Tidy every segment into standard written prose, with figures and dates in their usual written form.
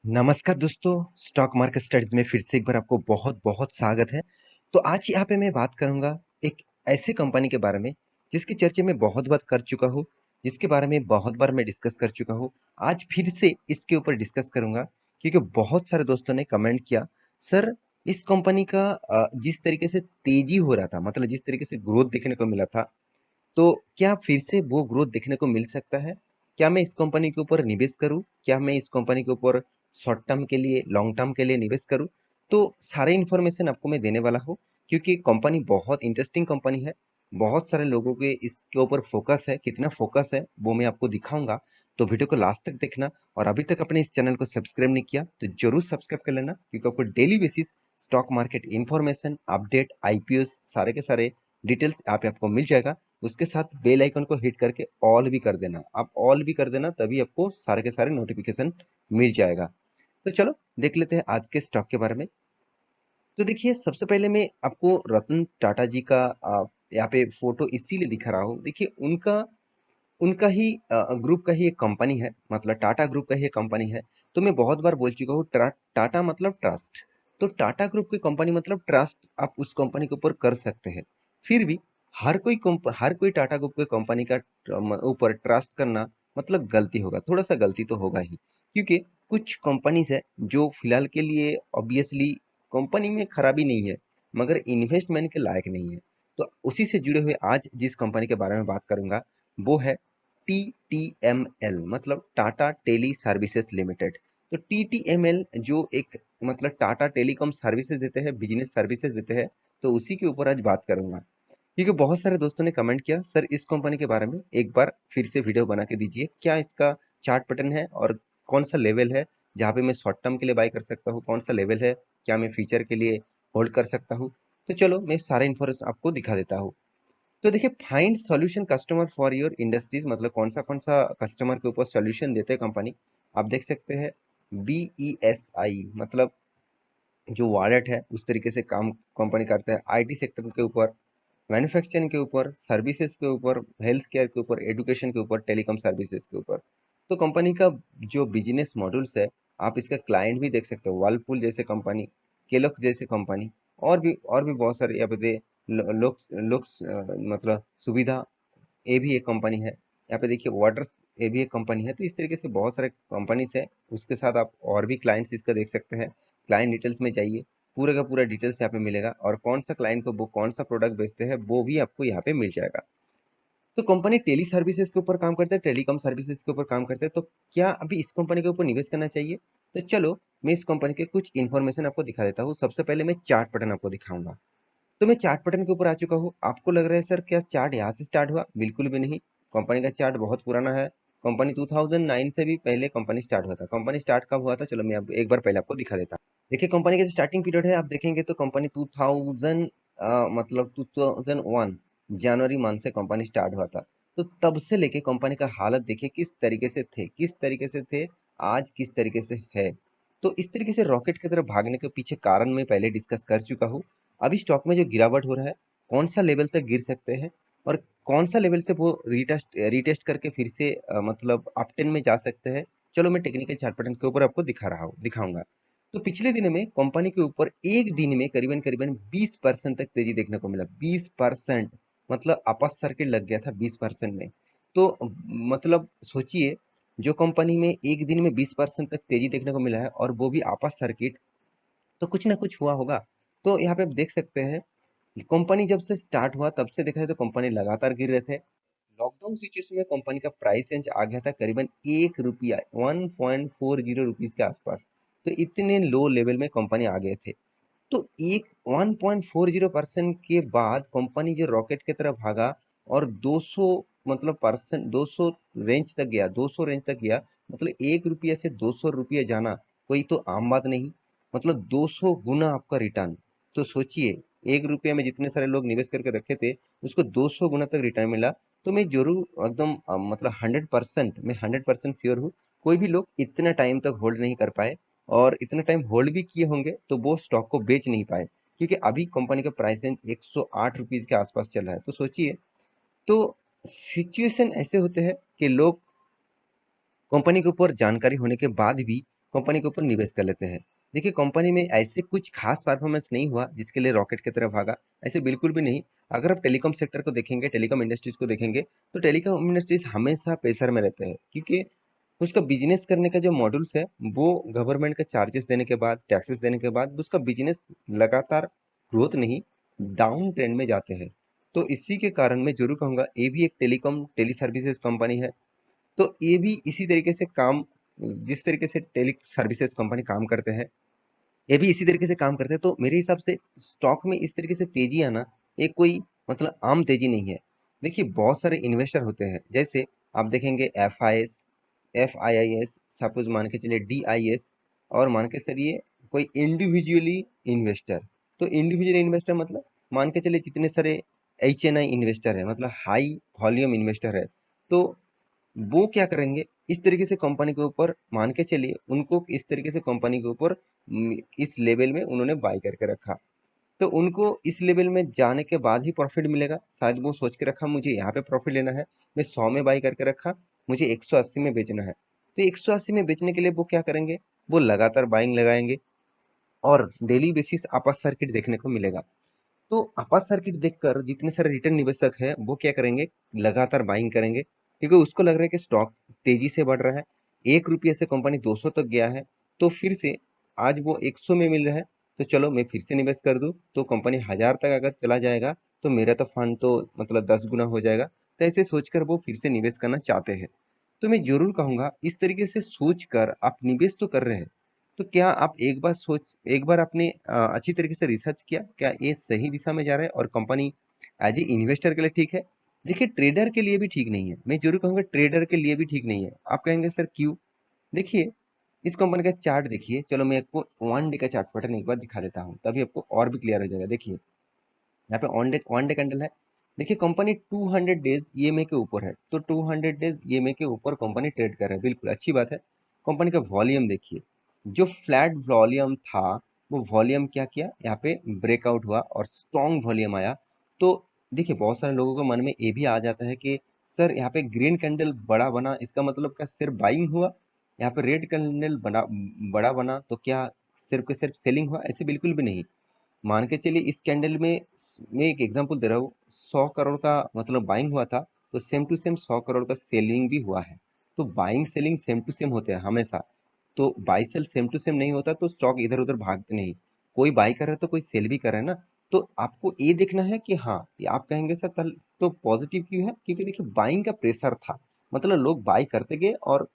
नमस्कार दोस्तों, stock market studies में फिर से एक बार आपको बहुत-बहुत स्वागत है। तो आज यहाँ पे मैं बात करूँगा एक ऐसे कंपनी के बारे में जिसकी चर्चा मैं बहुत बार कर चुका हूँ, जिसके बारे में बहुत बार मैं डिस्कस कर चुका हूँ। आज फिर से इसके ऊपर डिस्कस करूँगा क्योंकि बहुत सारे दोस्तों ने कमेंट किया, सर इस कंपनी का जिस तरीके से तेज़ी हो रहा था मतलब जिस तरीके से ग्रोथ देखने को मिला था, तो क्या फिर से वो ग्रोथ देखने को मिल सकता है? क्या मैं इस कंपनी के ऊपर निवेश करूँ? क्या मैं इस कंपनी के ऊपर शॉर्ट टर्म के लिए, लॉन्ग टर्म के लिए निवेश करूँ? तो सारे इन्फॉर्मेशन आपको मैं देने वाला हूँ क्योंकि कंपनी बहुत इंटरेस्टिंग कंपनी है। बहुत सारे लोगों के इसके ऊपर फोकस है, कितना फोकस है वो मैं आपको दिखाऊँगा। तो वीडियो को लास्ट तक देखना और अभी तक अपने इस चैनल को सब्सक्राइब नहीं किया तो ज़रूर सब्सक्राइब कर लेना क्योंकि आपको daily basis stock market information, update, IPOs सारे के सारे डिटेल्स यहाँ पे आपको मिल जाएगा। उसके साथ बेल आइकन को हिट करके ऑल भी कर देना। आप ऑल भी कर देना तभी आपको सारे के सारे नोटिफिकेशन मिल जाएगा। तो चलो देख लेते हैं आज के स्टॉक के बारे में। तो देखिए सबसे पहले मैं आपको रतन टाटा जी का यहाँ पे फोटो इसीलिए दिखा रहा हूँ। देखिए उनका उनका ही ग्रुप का ही एक कंपनी है, मतलब टाटा ग्रुप का ही एक कंपनी है। तो मैं बहुत बार बोल चुका हूँ टाटा मतलब ट्रस्ट। तो टाटा ग्रुप की कंपनी मतलब ट्रस्ट आप उस कंपनी के ऊपर कर सकते हैं। फिर भी हर कोई टाटा ग्रुप की कंपनी का ऊपर ट्रस्ट करना मतलब गलती होगा, थोड़ा सा गलती तो होगा ही क्योंकि कुछ कंपनीज है जो फिलहाल के लिए ऑब्वियसली कंपनी में खराबी नहीं है मगर इन्वेस्टमेंट के लायक नहीं है। तो उसी से जुड़े हुए आज जिस कंपनी के बारे में बात करूंगा वो है TTML मतलब टाटा टेली सर्विसेज लिमिटेड। तो TTML जो एक मतलब टाटा टेलीकॉम सर्विसेज देते हैं, बिजनेस सर्विसेज देते हैं। तो उसी के ऊपर आज बात करूंगा क्योंकि बहुत सारे दोस्तों ने कमेंट किया, सर इस कंपनी के बारे में एक बार फिर से वीडियो बना के दीजिए। क्या इसका चार्ट पैटर्न है और कौन सा लेवल है जहाँ पे मैं शॉर्ट टर्म के लिए बाय कर सकता हूँ, कौन सा लेवल है क्या मैं फ्यूचर के लिए होल्ड कर सकता हूँ। तो चलो मैं सारे इन्फॉर्मेशन आपको दिखा देता हूँ। तो देखिए find solution customer for your industries मतलब कौन सा कस्टमर के ऊपर सॉल्यूशन देते हैं कंपनी। आप देख सकते हैं BESI मतलब जो वॉलेट है उस तरीके से काम कंपनी करता है IT सेक्टर के ऊपर, मैन्युफैक्चरिंग के ऊपर, सर्विसेज के ऊपर, हेल्थ केयर के ऊपर, एजुकेशन के ऊपर, टेलीकॉम सर्विसेज के ऊपर। तो कंपनी का जो बिजनेस मॉड्यूल्स है, आप इसका क्लाइंट भी देख सकते हो, वर्लपूल जैसे कंपनी, केलॉग्स जैसे कंपनी, और भी बहुत सारे यहाँ पे लोग लोग मतलब सुविधा, ये भी एक कंपनी है। यहाँ पे देखिए वाटर, ये भी एक कंपनी है। तो इस तरीके से बहुत सारे कंपनीज है। उसके साथ आप और भी क्लाइंट्स इसका देख सकते हैं। क्लाइंट डिटेल्स में जाइए, पूरे का पूरा डिटेल्स यहाँ पे मिलेगा और कौन सा क्लाइंट को वो कौन सा प्रोडक्ट बेचते हैं वो भी आपको यहाँ पे मिल जाएगा। तो कंपनी टेली सर्विसेज के ऊपर काम करते हैं, टेलीकॉम सर्विसेज के ऊपर काम करते हैं। तो क्या अभी इस कंपनी के ऊपर निवेश करना चाहिए? तो चलो मैं इस कंपनी के कुछ इन्फॉर्मेशन आपको दिखा देता हूँ। सबसे पहले मैं चार्ट पैटर्न आपको दिखाऊंगा। तो मैं चार्ट पैटर्न के ऊपर आ चुका हूँ। आपको लग रहा है सर क्या चार्ट यहाँ से स्टार्ट हुआ? बिल्कुल भी नहीं। कंपनी का चार्ट बहुत पुराना है। कंपनी 2009 से भी पहले कंपनी स्टार्ट हुआ था। कंपनी स्टार्ट कब हुआ था चलो मैं अब एक बार पहले आपको दिखा देता हूँ। देखिए कंपनी का जो स्टार्टिंग पीरियड है आप देखेंगे तो कंपनी 2000 मतलब 2001 जनवरी मंथ से कंपनी स्टार्ट हुआ था। तो तब से लेके कंपनी का हालत देखिए किस तरीके से थे आज किस तरीके से है। तो इस तरीके से रॉकेट की तरफ भागने के पीछे कारण मैं पहले डिस्कस कर चुका हूँ। अभी स्टॉक में जो गिरावट हो रहा है, कौन सा लेवल तक गिर सकते हैं और कौन सा लेवल से वो रीटेस्ट रीटेस्ट करके फिर से मतलब अप टेन में जा सकते हैं। चलो मैं टेक्निकल चार्ट पैटर्न के ऊपर आपको दिखाऊंगा। तो पिछले दिनों में कंपनी के ऊपर एक दिन में करीबन करीबन 20% तक तेजी देखने को मिला। 20% मतलब अपर सर्किट लग गया था 20% में। तो मतलब सोचिए, जो कंपनी में एक दिन में 20% तक तेजी देखने को मिला है और वो भी अपर सर्किट, तो कुछ ना कुछ हुआ होगा। तो यहाँ पे आप देख सकते हैं कंपनी जब से स्टार्ट हुआ तब से देखा है तो कंपनी लगातार गिर रहे थे। लॉकडाउन सिचुएशन में कंपनी का प्राइस रेंज आ गया था करीबन 1 रुपया 1.40 रुपीज के आसपास। तो इतने लो लेवल में कंपनी आ गए थे। तो एक 1.40% के बाद कंपनी जो रॉकेट की तरफ भागा और 200 मतलब परसेंट 200 रेंज तक गया, 200 रेंज तक गया। मतलब 1 रुपया से 200 रुपये जाना कोई तो आम बात नहीं। मतलब 200 गुना आपका रिटर्न। तो सोचिए 1 रुपये में जितने सारे लोग निवेश करके रखे थे उसको 200 गुना तक रिटर्न मिला। तो मैं जरूर एकदम मतलब 100%, मैं 100% श्योर हूँ कोई भी लोग इतना टाइम तक होल्ड नहीं कर पाए और इतना टाइम होल्ड भी किए होंगे तो वो स्टॉक को बेच नहीं पाए क्योंकि अभी कंपनी का प्राइस रेंज 108 रुपीज के आसपास चल रहा है। तो सोचिए, तो सिचुएशन ऐसे होते हैं कि लोग कंपनी के ऊपर जानकारी होने के बाद भी कंपनी के ऊपर निवेश कर लेते हैं। देखिए कंपनी में ऐसे कुछ खास परफॉर्मेंस नहीं हुआ जिसके लिए रॉकेट की तरफ भागा, ऐसे बिल्कुल भी नहीं। अगर आप टेलीकॉम सेक्टर को देखेंगे, टेलीकॉम इंडस्ट्रीज को देखेंगे, तो टेलीकॉम इंडस्ट्रीज हमेशा प्रेशर में रहते हैं, क्योंकि उसका बिजनेस करने का जो मॉड्यूल्स है वो गवर्नमेंट का चार्जेस देने के बाद, टैक्सेस देने के बाद उसका बिजनेस लगातार ग्रोथ नहीं, डाउन ट्रेंड में जाते हैं। तो इसी के कारण मैं जरूर कहूंगा ये भी एक टेलीकॉम टेली सर्विसेज कंपनी है। तो ये भी इसी तरीके से काम, जिस तरीके से टेली सर्विसेज कंपनी काम करते हैं, ये भी इसी तरीके से काम करते हैं। तो मेरे हिसाब से स्टॉक में इस तरीके से तेजी आना एक कोई मतलब आम तेजी नहीं है। देखिए बहुत सारे इन्वेस्टर होते हैं, जैसे आप देखेंगे F I I S, suppose मान के चलिए DIS, और मान के चलिए कोई इंडिविजुअली इन्वेस्टर। तो इंडिविजुअल इन्वेस्टर मतलब मान के चलिए जितने सारे HNI इन्वेस्टर है, मतलब हाई वॉल्यूम इन्वेस्टर है, तो वो क्या करेंगे, इस तरीके से कंपनी के ऊपर मान के चलिए उनको इस तरीके से कंपनी के ऊपर इस लेवल में उन्होंने बाई करके रखा। तो उनको इस लेवल में जाने के बाद ही प्रॉफिट मिलेगा, शायद वो सोच के रखा मुझे यहाँ पे प्रॉफिट लेना है, मैं 100 में बाई करके रखा, मुझे 180 में बेचना है। तो 180 में बेचने के लिए वो क्या करेंगे, वो लगातार बाइंग लगाएंगे और डेली बेसिस अपर सर्किट देखने को मिलेगा। तो आपात सर्किट देखकर जितने सारे रिटेल निवेशक हैं वो क्या करेंगे, लगातार बाइंग करेंगे, क्योंकि उसको लग रहा है कि स्टॉक तेजी से बढ़ रहा है। 1 रुपये से कंपनी 200 तक गया है, तो फिर से आज वो 100 में मिल रहा है, तो चलो मैं फिर से निवेश कर दूं, तो कंपनी 1000 तक अगर चला जाएगा तो मेरा तो फंड तो मतलब 10 गुना हो जाएगा। तो ऐसे सोचकर वो फिर से निवेश करना चाहते हैं। तो मैं जरूर कहूंगा इस तरीके से सोचकर आप निवेश तो कर रहे हैं, तो क्या आप एक बार आपने अच्छी तरीके से रिसर्च किया क्या ये सही दिशा में जा रहा है और कंपनी एज ए इन्वेस्टर के लिए ठीक है? देखिए ट्रेडर के लिए भी ठीक नहीं है, मैं जरूर कहूंगा ट्रेडर के लिए भी ठीक नहीं है। आप कहेंगे सर क्यों? देखिए इस कंपनी का चार्ट देखिए, चलो मैं आपको 1 डे का चार्ट पैटर्न एक बार दिखा देता हूँ, तभी आपको और भी क्लियर हो जाएगा। देखिए यहाँ पे वन डे कैंडल है। देखिए कंपनी 200 डेज EMA के ऊपर है, तो 200 डेज EMA के ऊपर कंपनी ट्रेड कर रहा है, बिल्कुल अच्छी बात है। कंपनी का वॉल्यूम देखिए, जो फ्लैट वॉल्यूम था वो वॉल्यूम क्या किया, यहाँ पे ब्रेकआउट हुआ और स्ट्रॉन्ग वॉल्यूम आया। तो देखिए बहुत सारे लोगों के मन में ये भी आ जाता है कि सर यहाँ पे ग्रीन कैंडल बड़ा बना, इसका मतलब क्या सिर्फ बाइंग हुआ? यहाँ पे रेड कैंडल बना, बड़ा बना, तो क्या सिर्फ के सिर्फ सेलिंग हुआ? ऐसे बिल्कुल भी नहीं। मान के चलिए इस कैंडल में मैं एक एग्जांपल दे रहा हूँ, 100 करोड़ का मतलब बाइंग हुआ था, तो सेम टू सेम 100 करोड़ का सेलिंग भी हुआ है। तो buying selling same to same होते हैं हमेशा। तो buy sell same to same नहीं होता तो स्टॉक इधर उधर भागते नहीं, कोई बाई कर रहा है तो कोई सेल भी कर रहा है ना। तो आपको ये देखना है कि हाँ, ये आप कहेंगे सर तो पॉजिटिव क्यों है, क्योंकि देखिए बाइंग का प्रेशर था, मतलब लोग बाई करते गए और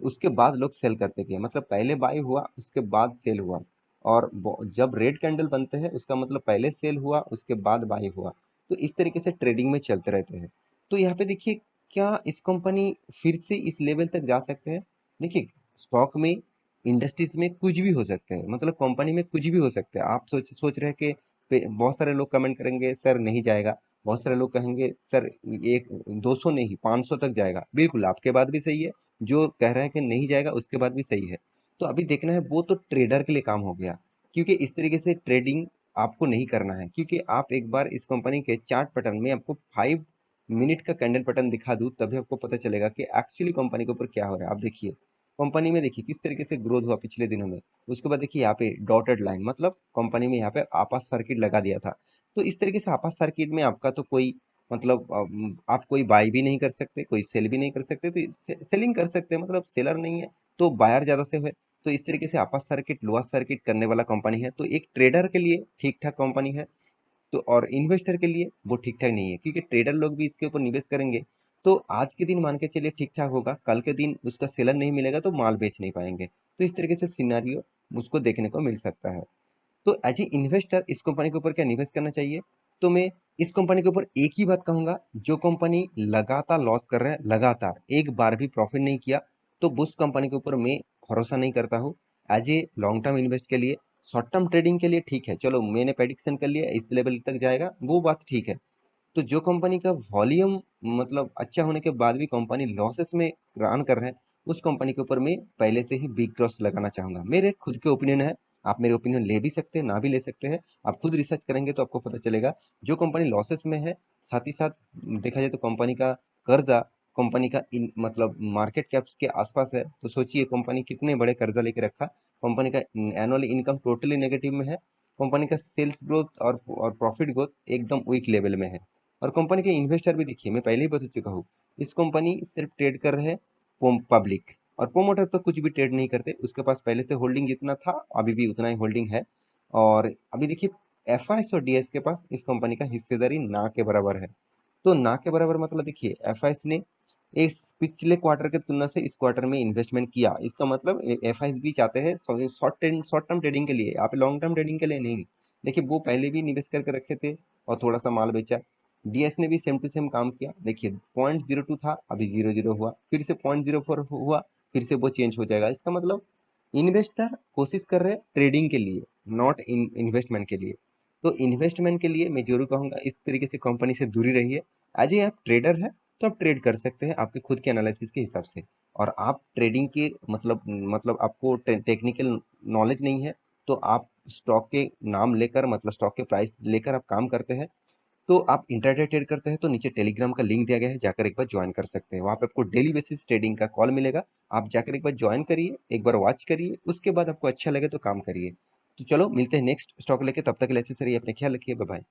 उसके बाद लोग सेल करते गए, मतलब पहले बाई हुआ उसके बाद सेल हुआ। और जब रेड कैंडल बनते हैं उसका मतलब पहले सेल हुआ उसके बाद बाई हुआ। तो इस तरीके से ट्रेडिंग में चलते रहते हैं। तो यहाँ पे देखिए क्या इस कंपनी फिर से इस लेवल तक जा सकते हैं? देखिए स्टॉक में, इंडस्ट्रीज में कुछ भी हो सकता है, मतलब कंपनी में कुछ भी हो सकता है। आप सोच सोच रहे हैं कि बहुत सारे लोग कमेंट करेंगे सर नहीं जाएगा, बहुत सारे लोग कहेंगे सर एक 200 नहीं 500 तक जाएगा, बिल्कुल आपके बात भी सही है। जो कह रहे हैं कि नहीं जाएगा उसके बाद भी सही है। तो अभी देखना है, वो तो ट्रेडर के लिए काम हो गया, क्योंकि इस तरीके से ट्रेडिंग आपको नहीं करना है। क्योंकि आप एक बार इस कंपनी के चार्ट पैटर्न में आपको 5 मिनट का कैंडल पैटर्न दिखा दूं तभी आपको पता चलेगा कि एक्चुअली कंपनी के ऊपर क्या हो रहा है। आप देखिए कंपनी में देखिए किस तरीके से ग्रोथ हुआ पिछले दिनों में। उसके बाद देखिए यहाँ पे डॉटेड लाइन, मतलब कंपनी में यहाँ पे आपात सर्किट लगा दिया था। तो इस तरीके से आपात सर्किट में आपका तो कोई मतलब आप कोई बाई भी नहीं कर सकते, कोई सेल भी नहीं कर सकते, तो सेलिंग कर सकते हैं, मतलब सेलर नहीं है तो बायर ज्यादा से है। तो इस तरीके से अपर सर्किट लोअर सर्किट करने वाला कंपनी है, तो एक ट्रेडर के लिए ठीक ठाक कंपनी है। तो और इन्वेस्टर के लिए वो ठीक ठाक नहीं है, क्योंकि ट्रेडर लोग भी इसके ऊपर निवेश करेंगे तो आज के दिन मान के चलिए ठीक ठाक होगा, कल के दिन उसका सेलर नहीं मिलेगा तो माल बेच नहीं पाएंगे। तो इस तरीके से सिनारियो उसको देखने को मिल सकता है। तो एज ए इन्वेस्टर इस कंपनी के ऊपर क्या निवेश करना चाहिए? तो मैं इस कंपनी के ऊपर एक ही बात कहूंगा, जो कंपनी लगातार लॉस कर रहा है, लगातार एक बार भी प्रॉफिट नहीं किया, तो उस कंपनी के ऊपर मैं भरोसा नहीं करता हूँ। As a long term invest के लिए, शॉर्ट टर्म ट्रेडिंग के लिए ठीक है, चलो मैंने प्रेडिक्शन कर लिया इस लेवल तक जाएगा, वो बात ठीक है। तो जो कंपनी का वॉल्यूम मतलब अच्छा होने के बाद भी कंपनी लॉसेस में रन कर रहे हैं, उस कंपनी के ऊपर मैं पहले से ही बिग क्रॉस लगाना चाहूंगा। मेरे खुद के ओपिनियन है, आप मेरे ओपिनियन ले भी सकते हैं ना भी ले सकते हैं, आप खुद रिसर्च करेंगे तो आपको पता चलेगा। जो कंपनी लॉसेस में है, साथ ही साथ देखा जाए तो कंपनी का कर्जा कंपनी का इन मतलब मार्केट कैप्स के आसपास है, तो सोचिए कंपनी कितने बड़े कर्जा लेके रखा। कंपनी का एनुअल इनकम टोटली नेगेटिव में है। कंपनी का सेल्स ग्रोथ और प्रॉफिट ग्रोथ एकदम वीक लेवल में है। और कंपनी के इन्वेस्टर भी देखिए, मैं पहले ही बता चुका हूँ, इस कंपनी सिर्फ ट्रेड कर रहे हैं पब्लिक, और प्रोमोटर तो कुछ भी ट्रेड नहीं करते। उसके पास पहले से होल्डिंग जितना था अभी भी उतना ही होल्डिंग है। और अभी देखिए एफआईएस और डीएस के पास इस कंपनी का हिस्सेदारी ना के बराबर है। तो ना के बराबर मतलब देखिए एफआईएस ने इस पिछले क्वार्टर के तुलना से इस क्वार्टर में इन्वेस्टमेंट किया, इसका मतलब एफआईएस भी चाहते हैं शॉर्ट टर्म ट्रेडिंग के लिए, आप लॉन्ग टर्म ट्रेडिंग के लिए नहीं। देखिए वो पहले भी निवेश करके रखे थे और थोड़ा सा माल बेचा। डीएस ने भी सेम टू सेम काम किया। देखिए 0.02 था, अभी 0.0 हुआ, फिर से 0.04 हुआ, फिर से वो चेंज हो जाएगा। इसका मतलब इन्वेस्टर कोशिश कर रहे हैं ट्रेडिंग के लिए, नॉट इन्वेस्टमेंट के लिए। तो इन्वेस्टमेंट के लिए मैं जरूर कहूंगा इस तरीके से कंपनी से दूरी रहिए। आज ये आप ट्रेडर है तो आप ट्रेड कर सकते हैं आपके खुद के एनालिसिस के हिसाब से। और आप ट्रेडिंग के मतलब आपको टेक्निकल नॉलेज नहीं है, तो आप स्टॉक के नाम लेकर मतलब स्टॉक के प्राइस लेकर आप काम करते हैं, तो आप इंट्राडे ट्रेड करते हैं, तो नीचे टेलीग्राम का लिंक दिया गया है, जाकर एक बार ज्वाइन कर सकते हैं। वहाँ पे आपको डेली बेसिस ट्रेडिंग का कॉल मिलेगा। आप जाकर एक बार ज्वाइन करिए, एक बार वॉच करिए, उसके बाद आपको अच्छा लगे तो काम करिए। तो चलो मिलते हैं नेक्स्ट स्टॉक लेके, तब तक के लिए अच्छे से रहिए, अपने ख्याल रखिए, बाय बाय।